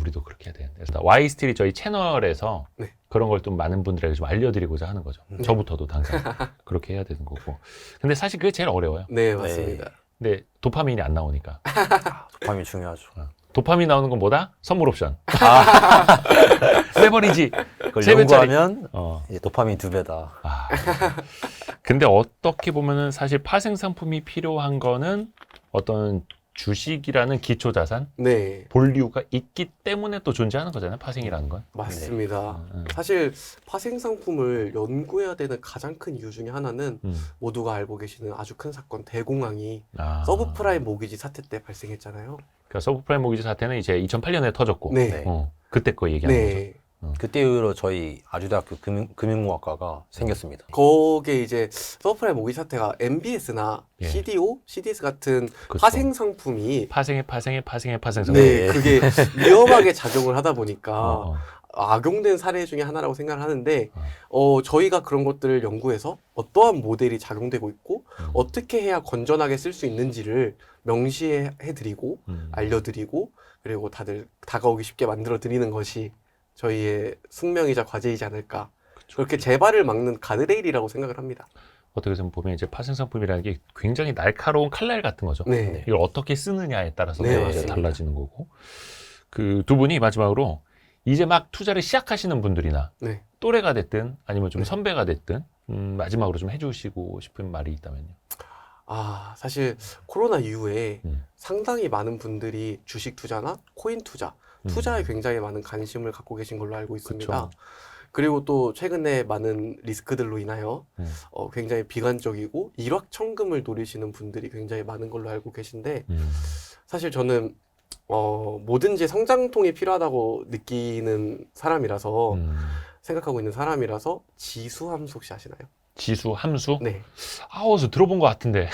우리도 그렇게 해야 되는데. 그래서 Y스틸이 저희 채널에서 네. 그런 걸 좀 많은 분들에게 좀 알려드리고자 하는 거죠. 저부터도 당장 그렇게 해야 되는 거고. 근데 사실 그게 제일 어려워요. 네, 맞습니다. 근데 도파민이 안 나오니까. 도파민 중요하죠. 도파민 나오는 건 뭐다? 선물 옵션. 레버리지. 그걸 세 배짜리. 연구하면 어. 이제 도파민 2배다. 근데 어떻게 보면은 사실 파생 상품이 필요한 거는 어떤 주식이라는 기초 자산, 네. 본류가 있기 때문에 또 존재하는 거잖아요. 파생이라는 건. 맞습니다. 네. 사실 파생 상품을 연구해야 되는 가장 큰 이유 중에 하나는 음. 모두가 알고 계시는 아주 큰 사건 대공황이 아. 서브프라임 모기지 사태 때 발생했잖아요. 그러니까 서브프라임 모기지 사태는 이제 2008년에 터졌고, 네. 그때 거 얘기하는 거죠. 네. 그때 이후로 저희 아주대학교 금융공학과가 생겼습니다. 거기에 이제 서브프라임 모기지 사태가 MBS나 예. CDO, CDS 같은 그렇죠. 파생 상품이 파생에 네, 그게 위험하게 작용을 하다 보니까 어. 악용된 사례 중에 하나라고 생각을 하는데 어. 저희가 그런 것들을 연구해서 어떠한 모델이 작용되고 있고 어떻게 해야 건전하게 쓸 수 있는지를 명시해 드리고 알려드리고 그리고 다들 다가오기 쉽게 만들어 드리는 것이 저희의 숙명이자 과제이지 않을까. 그렇게 재발을 막는 가드레일이라고 생각을 합니다. 어떻게 보면 이제 파생상품이라는 게 굉장히 날카로운 칼날 같은 거죠. 네. 이걸 어떻게 쓰느냐에 따라서 네, 이제 맞습니다. 달라지는 거고. 그 두 분이 마지막으로 이제 막 투자를 시작하시는 분들이나 네. 또래가 됐든 아니면 좀 네. 선배가 됐든 마지막으로 좀 해주시고 싶은 말이 있다면요. 사실 코로나 이후에 음. 상당히 많은 분들이 주식 투자나 코인 투자에 굉장히 많은 관심을 갖고 계신 걸로 알고 있습니다. 그쵸. 그리고 또 최근에 많은 리스크들로 인하여 굉장히 비관적이고 일확천금을 노리시는 분들이 굉장히 많은 걸로 알고 계신데 사실 저는 뭐든지 성장통이 필요하다고 느끼는 사람이라서 생각하고 있는 사람이라서 지수함수 혹시 아시나요? 지수, 함수? 네. 어디서 들어본 것 같은데.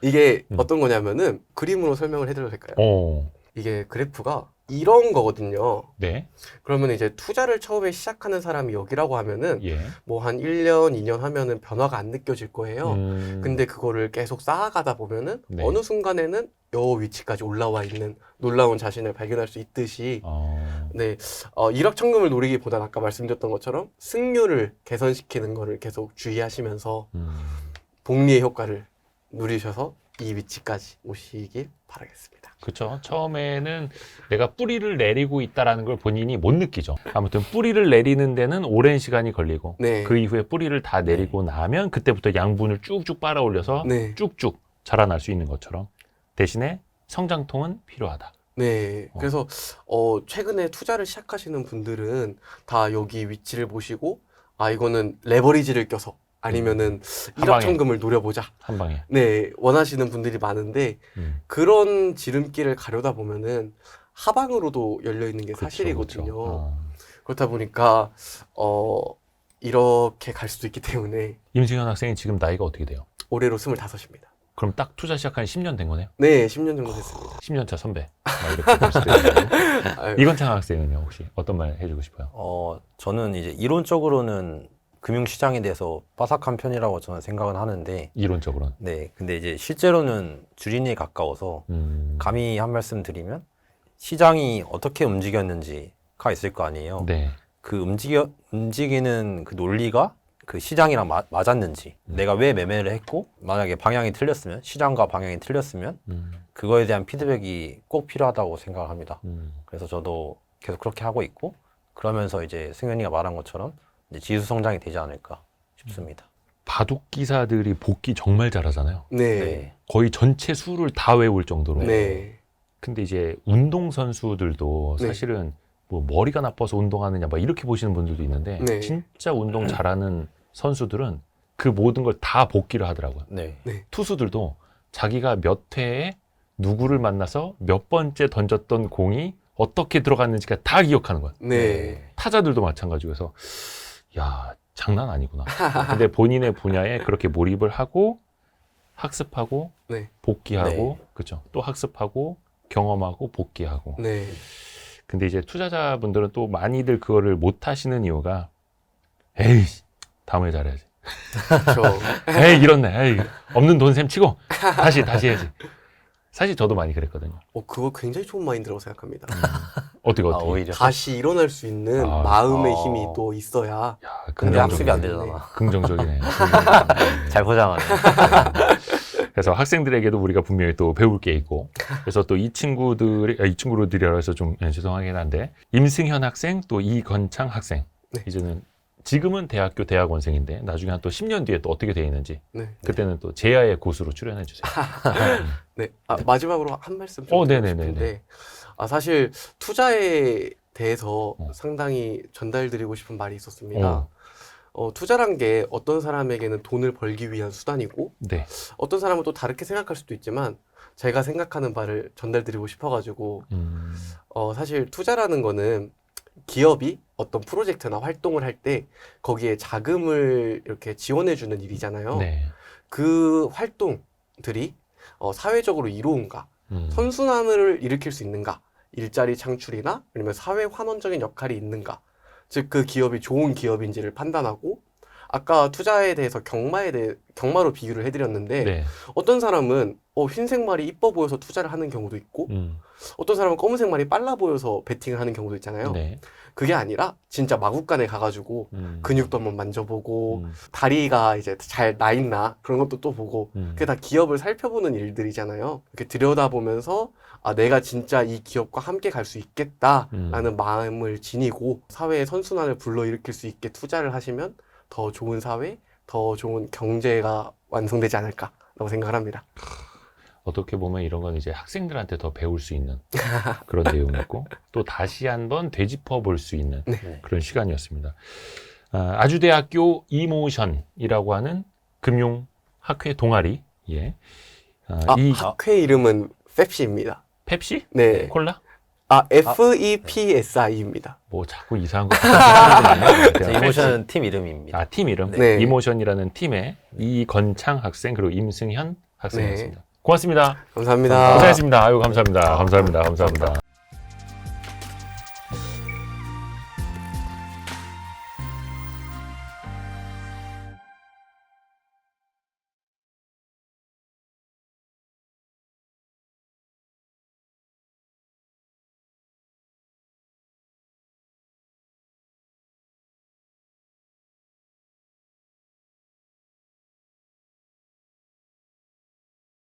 이게 어떤 거냐면은 그림으로 설명을 해드려도 될까요? 이게 그래프가 이런 거거든요. 네. 그러면 이제 투자를 처음에 시작하는 사람이 여기라고 하면은 예. 뭐 한 1년, 2년 하면은 변화가 안 느껴질 거예요. 근데 그거를 계속 쌓아가다 보면은 네. 어느 순간에는 요 위치까지 올라와 있는 놀라운 자신을 발견할 수 있듯이 네, 일확천금을 노리기보다는 아까 말씀드렸던 것처럼 승률을 개선시키는 거를 계속 주의하시면서 복리의 효과를 누리셔서 이 위치까지 오시길 바라겠습니다. 그렇죠. 처음에는 내가 뿌리를 내리고 있다라는 걸 본인이 못 느끼죠. 아무튼 뿌리를 내리는 데는 오랜 시간이 걸리고 네. 그 이후에 뿌리를 다 내리고 나면 그때부터 양분을 쭉쭉 빨아 올려서 네. 쭉쭉 자라날 수 있는 것처럼 대신에 성장통은 필요하다. 네. 그래서 최근에 투자를 시작하시는 분들은 다 여기 위치를 보시고 이거는 레버리지를 껴서 아니면은 한 일확천금을 노려보자. 한 방에. 네, 원하시는 분들이 많은데 그런 지름길을 가려다 보면은 하방으로도 열려 있는 게 그쵸, 사실이거든요. 그쵸. 그렇다 보니까 이렇게 갈 수도 있기 때문에 임승현 학생이 지금 나이가 어떻게 돼요? 올해로 25입니다. 그럼 딱 투자 시작한 10년 된 거네요? 네, 10년 정도 됐습니다. 10년 차 선배. 막 이렇게 볼 수도 있고. 아유, 이건창 학생은요, 혹시 어떤 말 해주고 싶어요? 저는 이제 이론적으로는 금융시장에 대해서 빠삭한 편이라고 저는 생각은 하는데, 이론적으로는. 네, 근데 이제 실제로는 주린이에 가까워서 감히 한 말씀 드리면 시장이 어떻게 움직였는지가 있을 거 아니에요. 네. 그 움직이는 그 논리가 그 시장이랑 맞았는지, 내가 왜 매매를 했고, 만약에 방향이 틀렸으면, 시장과 방향이 틀렸으면 그거에 대한 피드백이 꼭 필요하다고 생각합니다. 그래서 저도 계속 그렇게 하고 있고, 그러면서 이제 승현이가 말한 것처럼 이제 지수 성장이 되지 않을까 싶습니다. 바둑 기사들이 복기 정말 잘하잖아요. 네. 거의 전체 수를 다 외울 정도로. 네. 근데 이제 운동 선수들도 네. 사실은 뭐 머리가 나빠서 운동하느냐 막 이렇게 보시는 분들도 있는데 네. 진짜 운동 잘하는 선수들은 그 모든 걸 다 복기를 하더라고요. 네. 투수들도 자기가 몇 회에 누구를 만나서 몇 번째 던졌던 공이 어떻게 들어갔는지가 다 기억하는 거야. 네. 타자들도 마찬가지고 해서 야, 장난 아니구나. 근데 본인의 분야에 그렇게 몰입을 하고 학습하고 네. 복귀하고 네. 그렇죠. 또 학습하고 경험하고 복귀하고. 네. 근데 이제 투자자분들은 또 많이들 그거를 못 하시는 이유가 에이, 다음에 잘해야지. 그렇죠. 에이, 이렇네. 에이, 없는 돈 셈 치고 다시 해야지. 사실 저도 많이 그랬거든요. 그거 굉장히 좋은 마인드라고 생각합니다. 어떻게 오히려. 다시 일어날 수 있는 아, 마음의 아. 힘이 또 있어야. 야, 근데 학습이 안 긍정적이네. 되잖아. 긍정적이네. 잘 포장하네. 그래서 학생들에게도 우리가 분명히 또 배울 게 있고, 그래서 또 이 친구들이라 해서 좀 죄송하긴 한데, 임승현 학생, 또 이건창 학생, 네. 이제는 지금은 대학원생인데, 나중에 한 또 10년 뒤에 또 어떻게 돼 있는지, 네. 그때는 또 제야의 고수로 출연해 주세요. 네. 마지막으로 한 말씀 좀 드리고 네네네네. 싶은데, 사실 투자에 대해서 어. 상당히 전달드리고 싶은 말이 있었습니다. 투자란 게 어떤 사람에게는 돈을 벌기 위한 수단이고, 네. 어떤 사람은 또 다르게 생각할 수도 있지만, 제가 생각하는 바를 전달드리고 싶어가지고, 사실 투자라는 거는 기업이 어떤 프로젝트나 활동을 할 때 거기에 자금을 이렇게 지원해주는 일이잖아요. 네. 그 활동들이 사회적으로 이로운가, 선순환을 일으킬 수 있는가, 일자리 창출이나 아니면 사회 환원적인 역할이 있는가, 즉 그 기업이 좋은 기업인지를 판단하고, 아까 투자에 대해서 경마로 비유를 해드렸는데 네. 어떤 사람은 흰색 말이 이뻐 보여서 투자를 하는 경우도 있고 어떤 사람은 검은색 말이 빨라 보여서 베팅을 하는 경우도 있잖아요. 네. 그게 아니라 진짜 마구간에 가가지고 근육도 한번 만져보고 다리가 이제 잘 나 있나 그런 것도 또 보고 그게 다 기업을 살펴보는 일들이잖아요. 이렇게 들여다보면서 아, 내가 진짜 이 기업과 함께 갈 수 있겠다라는 마음을 지니고 사회의 선순환을 불러일으킬 수 있게 투자를 하시면 더 좋은 사회, 더 좋은 경제가 완성되지 않을까라고 생각을 합니다. 어떻게 보면 이런 건 이제 학생들한테 더 배울 수 있는 그런 내용이고 또 다시 한번 되짚어 볼 수 있는 네. 그런 시간이었습니다. 아주대학교 이모션이라고 하는 금융학회 동아리. 예. 이 학회 이름은 펩시입니다. 펩시? 네. 콜라? FEPSI입니다. 뭐 자꾸 이상한 거 같아요. 이모션 팀 이름입니다. 팀 이름. 네. 이모션이라는 팀의 이건창 학생 그리고 임승현 학생이었습니다. 고맙습니다. 감사합니다. 고생했습니다. 아유 감사합니다. 감사합니다. 감사합니다.